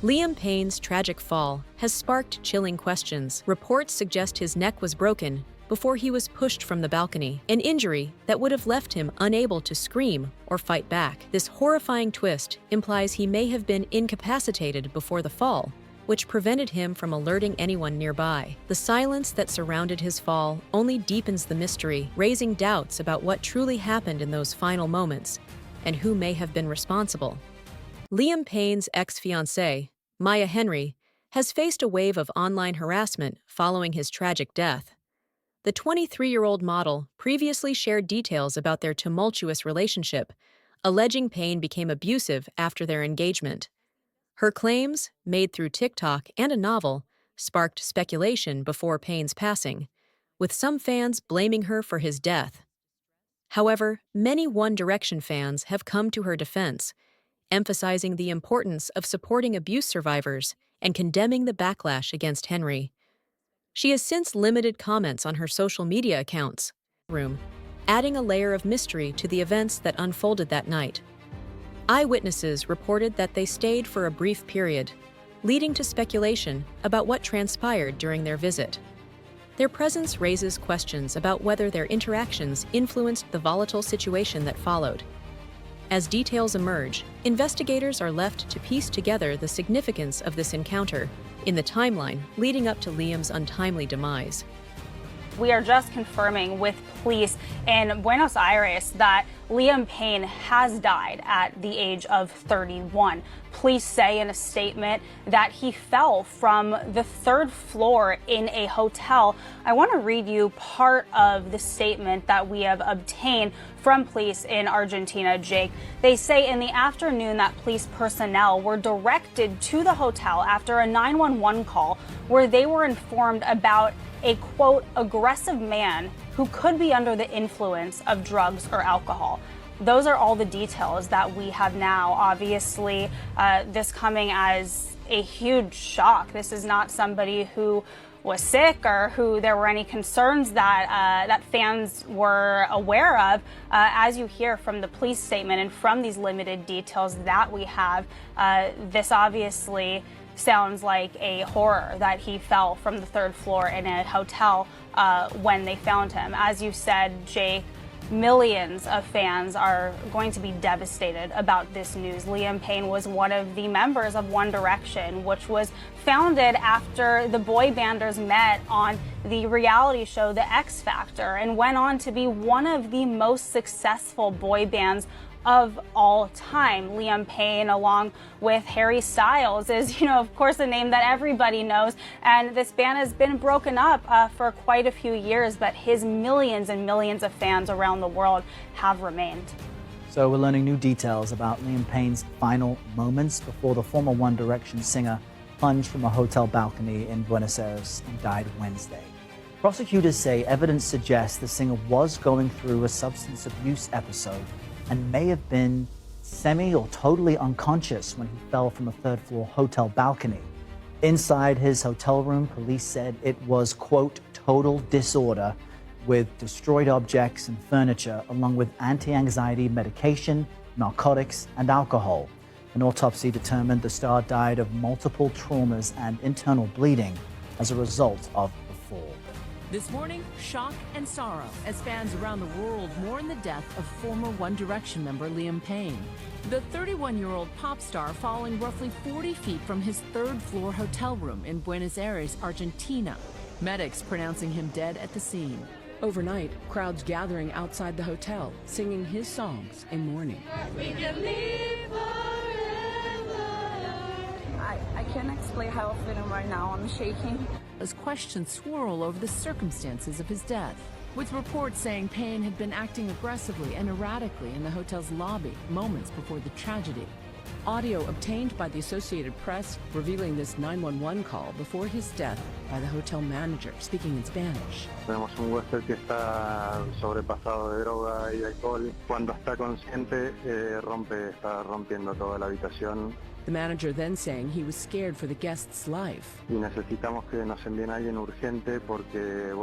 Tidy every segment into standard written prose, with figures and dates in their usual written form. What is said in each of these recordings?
Liam Payne's tragic fall has sparked chilling questions. Reports suggest his neck was broken before he was pushed from the balcony, an injury that would have left him unable to scream or fight back. This horrifying twist implies he may have been incapacitated before the fall, which prevented him from alerting anyone nearby. The silence that surrounded his fall only deepens the mystery, raising doubts about what truly happened in those final moments and who may have been responsible. Liam Payne's ex-fiancée, Maya Henry, has faced a wave of online harassment following his tragic death. The 23-year-old model previously shared details about their tumultuous relationship, alleging Payne became abusive after their engagement. Her claims, made through TikTok and a novel, sparked speculation before Payne's passing, with some fans blaming her for his death. However, many One Direction fans have come to her defense, emphasizing the importance of supporting abuse survivors and condemning the backlash against Henry. She has since limited comments on her social media accounts, adding a layer of mystery to the events that unfolded that night. Eyewitnesses reported that they stayed for a brief period, leading to speculation about what transpired during their visit. Their presence raises questions about whether their interactions influenced the volatile situation that followed. As details emerge, investigators are left to piece together the significance of this encounter in the timeline leading up to Liam's untimely demise. We are just confirming with police in Buenos Aires that Liam Payne has died at the age of 31. Police say in a statement that he fell from the third floor in a hotel. I want to read you part of the statement that we have obtained from police in Argentina, Jake. They say in the afternoon that police personnel were directed to the hotel after a 911 call where they were informed about a, quote, aggressive man who could be under the influence of drugs or alcohol. Those are all the details that we have now. Obviously, this coming as a huge shock. This is not somebody who was sick or who there were any concerns that fans were aware of. As you hear from the police statement and from these limited details that we have, this obviously sounds like a horror that he fell from the third floor in a hotel when they found him. As you said, Jake, millions of fans are going to be devastated about this news. Liam Payne was one of the members of One Direction, which was founded after the boy banders met on the reality show The X Factor and went on to be one of the most successful boy bands of all time. Liam Payne, along with Harry Styles, is, of course, a name that everybody knows. And this band has been broken up for quite a few years, but his millions and millions of fans around the world have remained. So we're learning new details about Liam Payne's final moments before the former One Direction singer plunged from a hotel balcony in Buenos Aires and died Wednesday. Prosecutors say evidence suggests the singer was going through a substance abuse episode and may have been semi or totally unconscious when he fell from a third-floor hotel balcony. Inside his hotel room, police said it was, quote, total disorder with destroyed objects and furniture, along with anti-anxiety medication, narcotics, and alcohol. An autopsy determined the star died of multiple traumas and internal bleeding as a result of the fall. This morning, shock and sorrow as fans around the world mourn the death of former One Direction member Liam Payne. The 31-year-old pop star falling roughly 40 feet from his third-floor hotel room in Buenos Aires, Argentina. Medics pronouncing him dead at the scene. Overnight, crowds gathering outside the hotel, singing his songs in mourning. We can live forever. I can't explain how I'm feeling right now. I'm shaking. As questions swirl over the circumstances of his death, with reports saying Payne had been acting aggressively and erratically in the hotel's lobby moments before the tragedy. Audio obtained by the Associated Press revealing this 911 call before his death by the hotel manager, speaking in Spanish. Tenemos un huésped que está sobrepasado de droga y alcohol. Cuando está consciente, está rompiendo toda la habitación. The manager then saying he was scared for the guest's life. Y necesitamos que nos envíen a alguien urgente porque,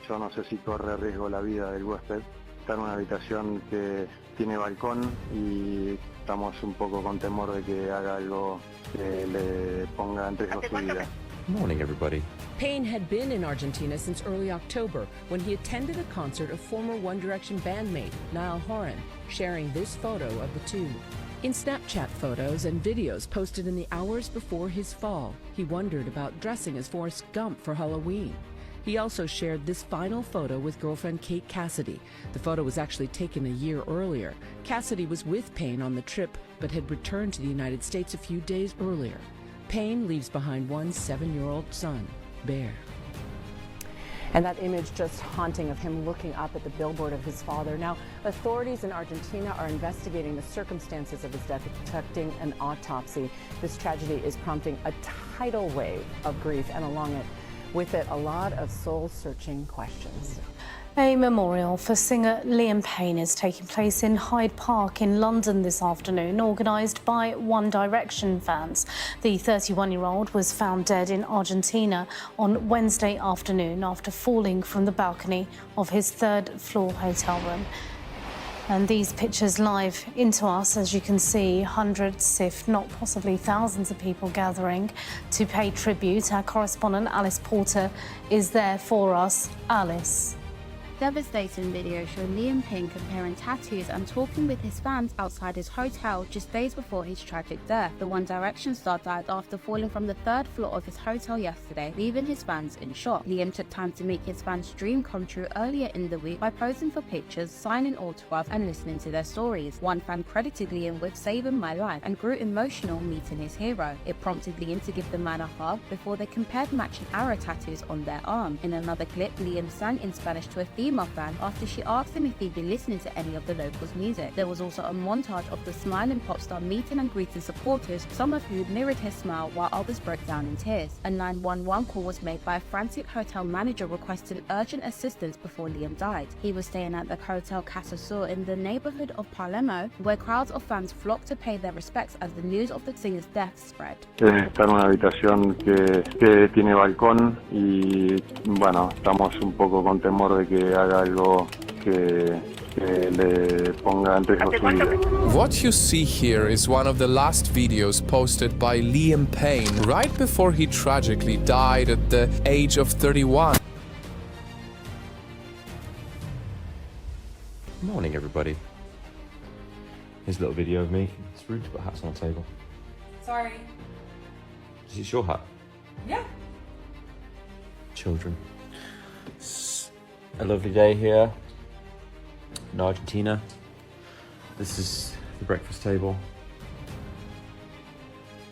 yo no sé si corre riesgo la vida del huésped. está en una habitación que tiene balcón y estamos un poco con temor de que haga algo que le ponga en riesgo su vida. Morning, everybody. Payne had been in Argentina since early October when he attended a concert of former One Direction bandmate Niall Horan, sharing this photo of the two. In Snapchat photos and videos posted in the hours before his fall, he wondered about dressing as Forrest Gump for Halloween. He also shared this final photo with girlfriend Kate Cassidy. The photo was actually taken a year earlier. Cassidy was with Payne on the trip, but had returned to the United States a few days earlier. Payne leaves behind one 7-year-old son, Bear. And that image just haunting of him looking up at the billboard of his father. Now, authorities in Argentina are investigating the circumstances of his death and conducting an autopsy. This tragedy is prompting a tidal wave of grief, and with it, a lot of soul-searching questions. A memorial for singer Liam Payne is taking place in Hyde Park in London this afternoon, organised by One Direction fans. The 31-year-old was found dead in Argentina on Wednesday afternoon after falling from the balcony of his third-floor hotel room. And these pictures live into us, as you can see, hundreds, if not possibly thousands of people gathering to pay tribute. Our correspondent Alice Porter is there for us. Alice. Devastating video showing Liam Payne comparing tattoos and talking with his fans outside his hotel just days before his tragic death. The One Direction star died after falling from the third floor of his hotel yesterday, leaving his fans in shock. Liam took time to make his fans' dream come true earlier in the week by posing for pictures, signing autographs and listening to their stories. One fan credited Liam with saving my life and grew emotional meeting his hero. It prompted Liam to give the man a hug before they compared matching arrow tattoos on their arm. In another clip, Liam sang in Spanish to a female fan after she asked him if he'd been listening to any of the locals' music. There was also a montage of the smiling pop star meeting and greeting supporters, some of who mirrored his smile while others broke down in tears. A 911 call was made by a frantic hotel manager requesting urgent assistance before Liam died. He was staying at the Hotel Casa Sur in the neighborhood of Palermo, where crowds of fans flocked to pay their respects as the news of the singer's death spread. Está en una habitación que tiene balcón y bueno, estamos un poco con temor de que haga algo que le ponga en riesgo su vida. What you see here is one of the last videos posted by Liam Payne right before he tragically died at the age of 31. Morning, everybody. Here's a little video of me. It's rude to put hats on the table. Sorry. Is this your hat? Yeah. Children. It's a lovely day here in Argentina. This is the breakfast table.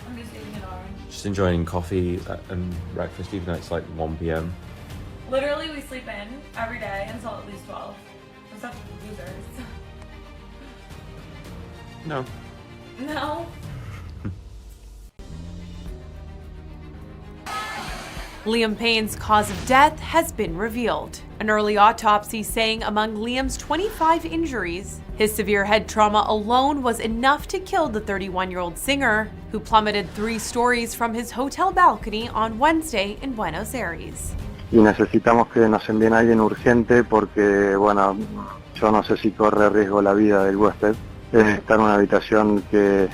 I'm just eating an orange. Just enjoying coffee and breakfast, even though it's like 1 p.m. Literally, we sleep in every day until at least 12. We're such losers. No. No. Liam Payne's cause of death has been revealed. An early autopsy saying among Liam's 25 injuries, his severe head trauma alone was enough to kill the 31-year-old singer, who plummeted 3 stories from his hotel balcony on Wednesday in Buenos Aires. Y necesitamos que nos envíen a alguien urgente porque, bueno, yo no sé si corre riesgo la vida del huésped. Está en una habitación que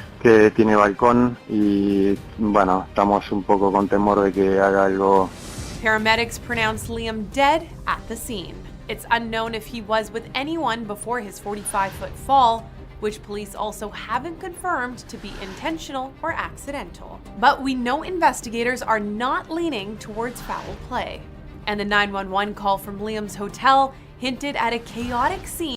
tiene balcón y, bueno, estamos un poco con temor de que haga algo. Paramedics pronounced Liam dead at the scene. It's unknown if he was with anyone before his 45-foot fall, which police also haven't confirmed to be intentional or accidental. But we know investigators are not leaning towards foul play. And the 911 call from Liam's hotel hinted at a chaotic scene